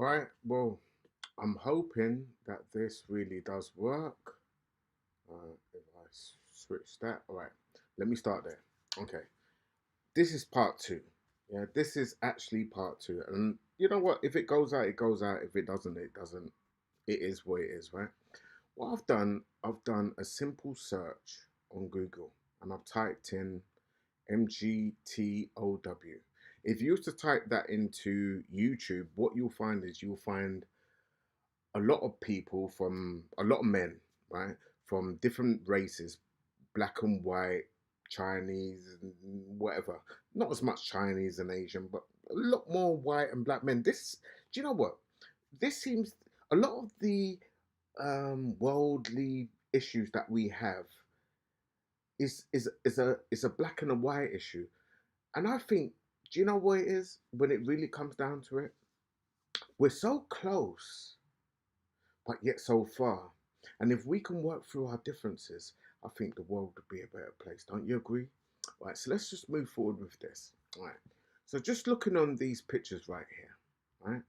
All right, well, I'm hoping that this really does work. If I switch that, all right, let me start there. Okay, this is part two. Yeah, this is actually part two. And you know what? If it goes out, it goes out. If it doesn't, it doesn't. It is what it is, right? What I've done a simple search on Google and I've typed in MGTOW. If you was to type that into YouTube, what you'll find is you'll find a lot of people from a lot of men, right, from different races, black and white, Chinese, and whatever. Not as much Chinese and Asian, but a lot more white and black men. This, do you know what? This seems a lot of the worldly issues that we have is a black and a white issue, and I think, do you know what it is when it really comes down to it? We're so close but yet so far. And if we can work through our differences, I think the world would be a better place. Don't you agree? Right, so let's just move forward with this. All right. So just looking on these pictures right here, right?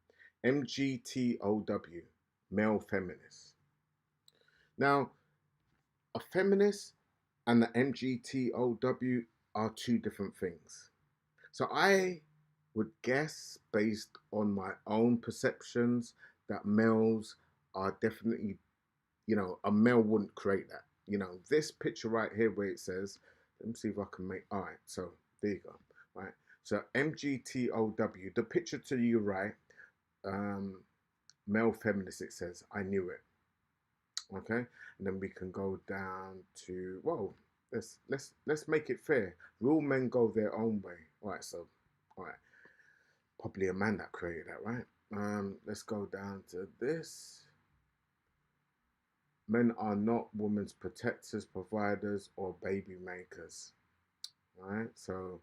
MGTOW, male feminist. Now, a feminist and the MGTOW are two different things. So I would guess, based on my own perceptions, that males are definitely, a male wouldn't create that. This picture right here where it says, let me see if I can make, all right, so there you go, right? So MGTOW, the picture to your right, um, male feminist, it says, I knew it, okay? And then we can go down to, well, let's make it fair. Real men go their own way. All right, so, all right, probably a man that created that, right? Let's go down to this. Men are not women's protectors, providers, or baby makers. Right? So,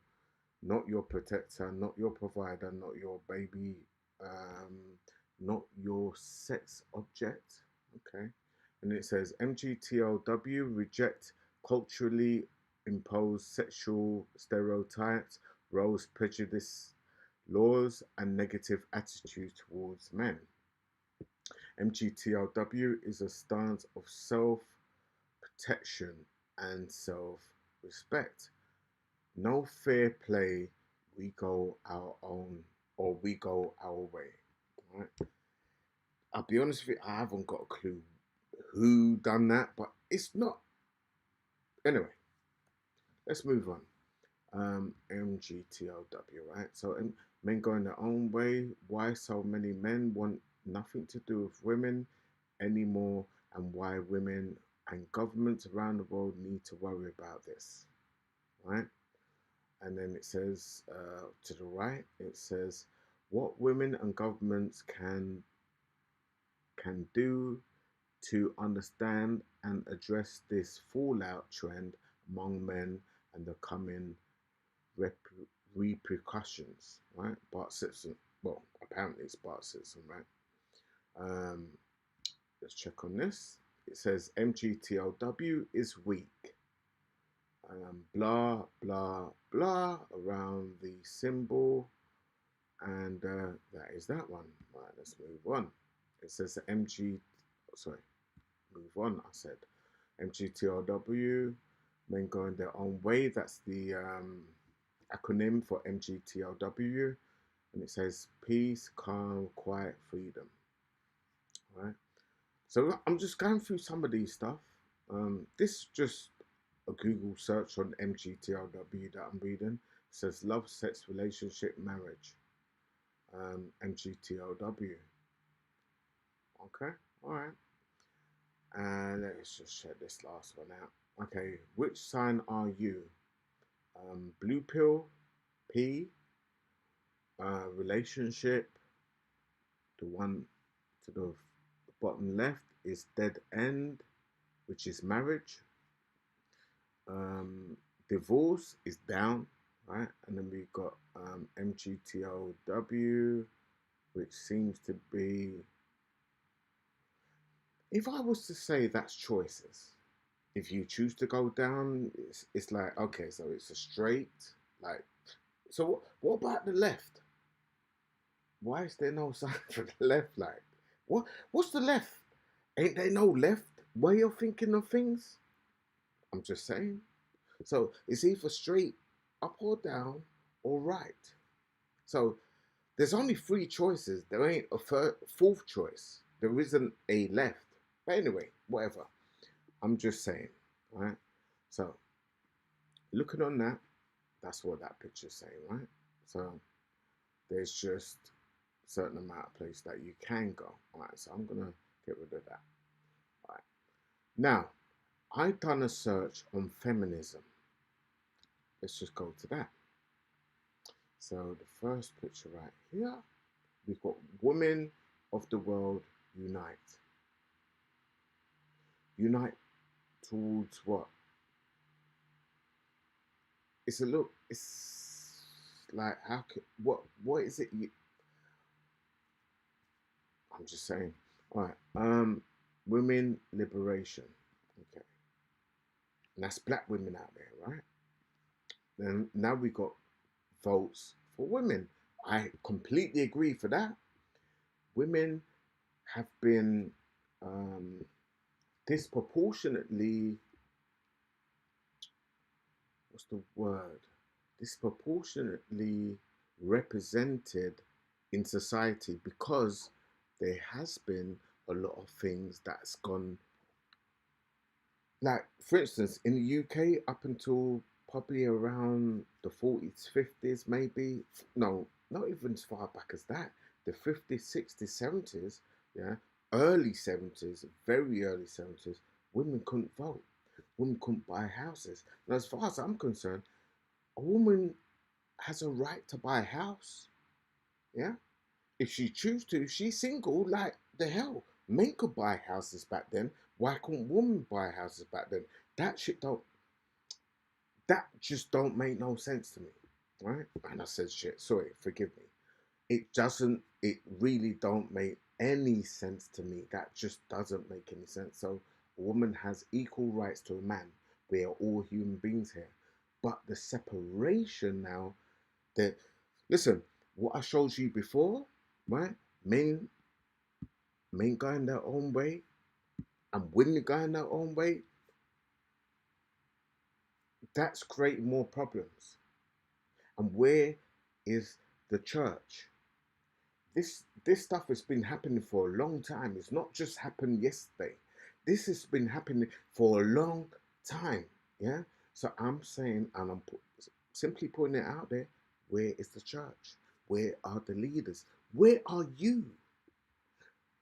not your protector, not your provider, not your baby, um, not your sex object. Okay. And it says MGTOW reject culturally imposed sexual stereotypes, roles, prejudice, laws, and negative attitudes towards men. MGTOW is a stance of self protection and self respect. No fair play, we go our own or we go our way. Right? I'll be honest with you, I haven't got a clue who done that, but it's not. Anyway, let's move on. MGTOW, right? So, men going their own way. Why so many men want nothing to do with women anymore, and why women and governments around the world need to worry about this, right? And then it says to the right, it says what women and governments can do to understand and address this fallout trend among men and the coming rep- repercussions, right? Bart Simpson, well, apparently it's Bart Simpson, right? Um, let's check on this. It says MGTOW is weak. Blah, blah, blah around the symbol. And that is that one. Right, let's move on. It says sorry, move on, I said. MGTOW, men going their own way. That's the acronym for MGTOW. And it says peace, calm, quiet, freedom. Right? So I'm just going through some of these stuff. This is just a Google search on MGTOW that I'm reading. It says love, sex, relationship, marriage. MGTOW. Okay, all right. And let's just check this last one out. Okay, which sign are you? Blue pill, P, relationship. The one to the bottom left is dead end, which is marriage. Um, divorce is down, right? And then we got MGTOW, which seems to be, if I was to say that's choices, if you choose to go down, it's like, okay, so it's a straight, like, so what about the left? Why is there no sign for the left? Like, what's the left? Ain't there no left way of thinking of things? I'm just saying. So it's either straight up or down or right. So there's only three choices. There ain't a fourth choice. There isn't a left. But anyway, whatever. I'm just saying, right? So looking on that, that's what that picture's saying, right? So there's just a certain amount of place that you can go. All right, so I'm gonna get rid of that. All right. Now, I've done a search on feminism. Let's just go to that. So the first picture right here, we've got women of the world unite. Unite towards what? It's a look. It's like how can, what is it? I'm just saying. All right. Women liberation. Okay, and that's black women out there, right? Then now we got votes for women. I completely agree for that. Women have been um, disproportionately, what's the word? Disproportionately represented in society because there has been a lot of things that's gone. Like, for instance, in the UK, up until probably around the 40s, 50s, maybe, no, not even as far back as that, the 50s, 60s, 70s, yeah, early 70s, very early 70s, women couldn't vote. Women couldn't buy houses. And as far as I'm concerned, a woman has a right to buy a house, yeah? If she choose to, if she's single, like the hell. Men could buy houses back then. Why couldn't women buy houses back then? That shit don't that just don't make no sense to me. Right? And I said shit, sorry, forgive me. It really don't make any sense to me. That just doesn't make any sense. So a woman has equal rights to a man. We are all human beings here. But the separation now, that listen, what I showed you before, right? Men men going their own way and women going their own way, that's creating more problems. And where is the church? This stuff has been happening for a long time. It's not just happened yesterday. This has been happening for a long time. Yeah. So I'm saying, and I'm simply putting it out there. Where is the church? Where are the leaders? Where are you,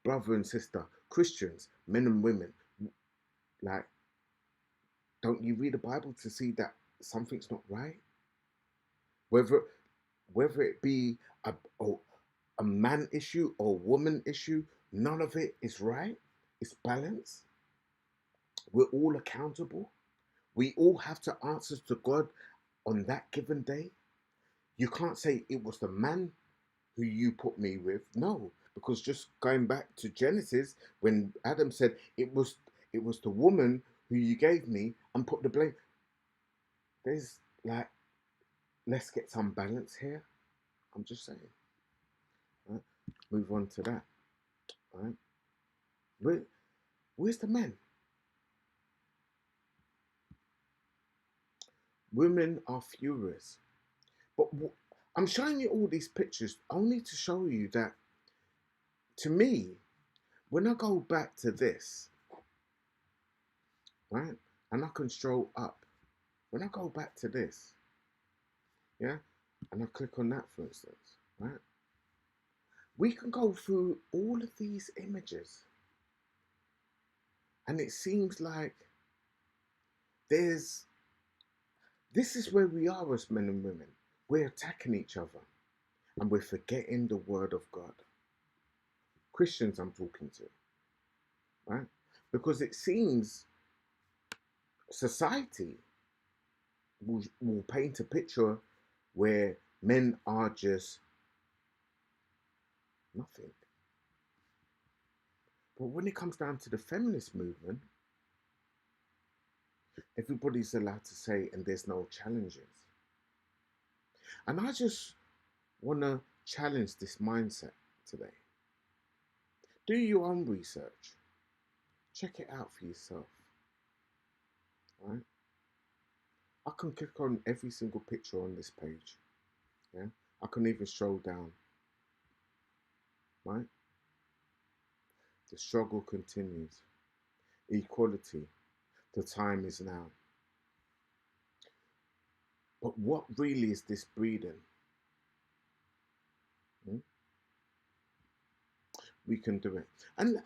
brother and sister, Christians, men and women? Like, don't you read the Bible to see that something's not right? Whether whether it be a, a man issue or a woman issue, none of it is right. It's balance. We're all accountable. We all have to answer to God on that given day. You can't say it was the man who you put me with. No, because just going back to Genesis, when Adam said it was the woman who you gave me and put the blame. There's like, let's get some balance here. I'm just saying. Right? Move on to that. Right? Where, where's the men? Women are furious. But I'm showing you all these pictures only to show you that, to me, when I go back to this, right, and I can stroll up, when I go back to this, yeah, and I click on that, for instance, right, we can go through all of these images, and it seems like there's this is where we are as men and women. We're attacking each other and we're forgetting the word of God. Christians, I'm talking to, right? Because it seems society will paint a picture where men are just nothing. But when it comes down to the feminist movement, everybody's allowed to say, and there's no challenges. And I just want to challenge this mindset today. Do your own research. Check it out for yourself. Right? I can click on every single picture on this page. Yeah. I can even scroll down. Right? The struggle continues. Equality. The time is now. But what really is this breeding? Hmm? We can do it. And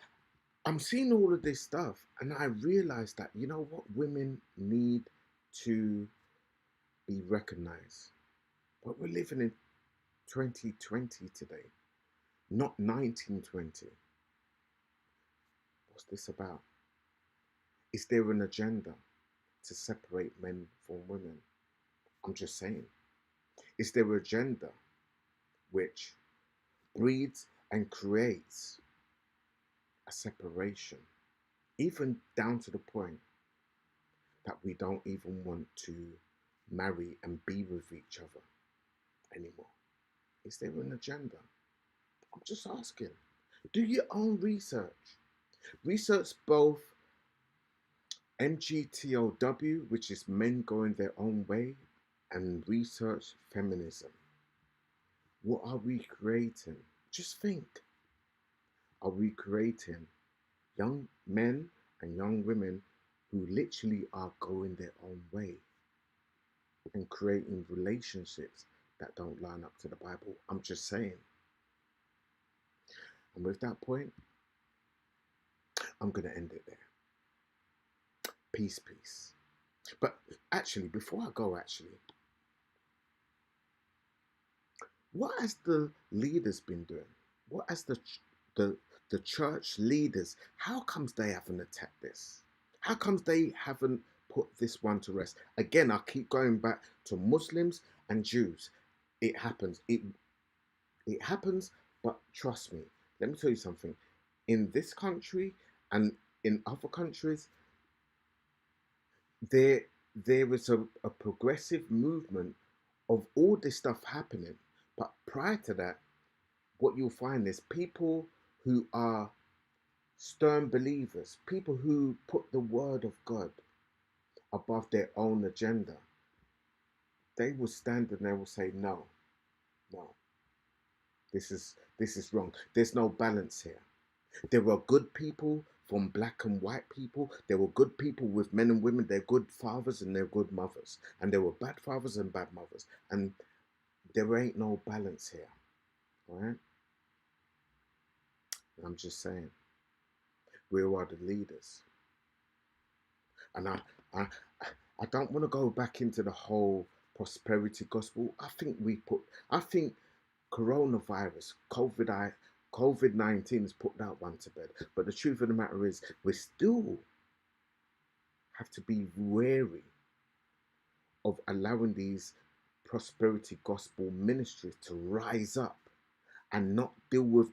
I'm seeing all of this stuff, and I realize that, you know what, women need to be recognized. But we're living in 2020 today, not 1920. What's this about? Is there an agenda to separate men from women? I'm just saying. Is there an agenda which breeds and creates a separation, even down to the point that we don't even want to marry and be with each other anymore? Is there an agenda? I'm just asking. Do your own research. Research both MGTOW, which is men going their own way, and research feminism. What are we creating? Just think. Are we creating young men and young women who literally are going their own way and creating relationships that don't line up to the Bible? I'm just saying. And with that point, I'm going to end it there. Peace, peace. But actually, before I go, what has the leaders been doing? What has the the church leaders? How comes they haven't attacked this? How comes they haven't put this one to rest? Again, I keep going back to Muslims and Jews. It happens. It happens. But trust me. Let me tell you something. In this country and in other countries, there there is a progressive movement of all this stuff happening. But prior to that, what you'll find is people who are stern believers, people who put the word of God above their own agenda, they will stand and they will say, no, no, this is wrong. There's no balance here. There were good people from black and white people. There were good people with men and women. They're good fathers and they're good mothers. And there were bad fathers and bad mothers. And there ain't no balance here. All right? I'm just saying, we are the leaders. And I, I don't want to go back into the whole prosperity gospel. I think coronavirus, COVID-19 has put that one to bed. But the truth of the matter is, we still have to be wary of allowing these prosperity gospel ministries to rise up and not deal with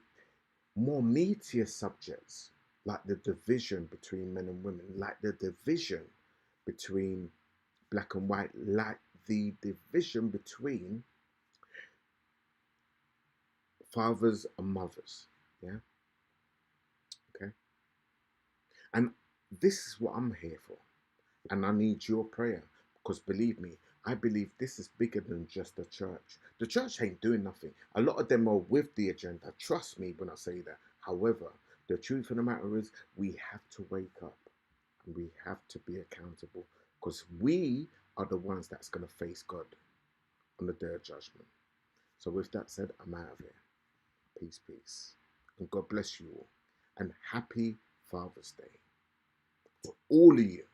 more meatier subjects like the division between men and women, like the division between black and white, like the division between fathers and mothers. Yeah. Okay. And this is what I'm here for. And I need your prayer because believe me, I believe this is bigger than just the church. The church ain't doing nothing. A lot of them are with the agenda. Trust me when I say that. However, the truth of the matter is we have to wake up and we have to be accountable because we are the ones that's going to face God on the day of judgment. So with that said, I'm out of here. Peace, peace. And God bless you all. And happy Father's Day for all of you.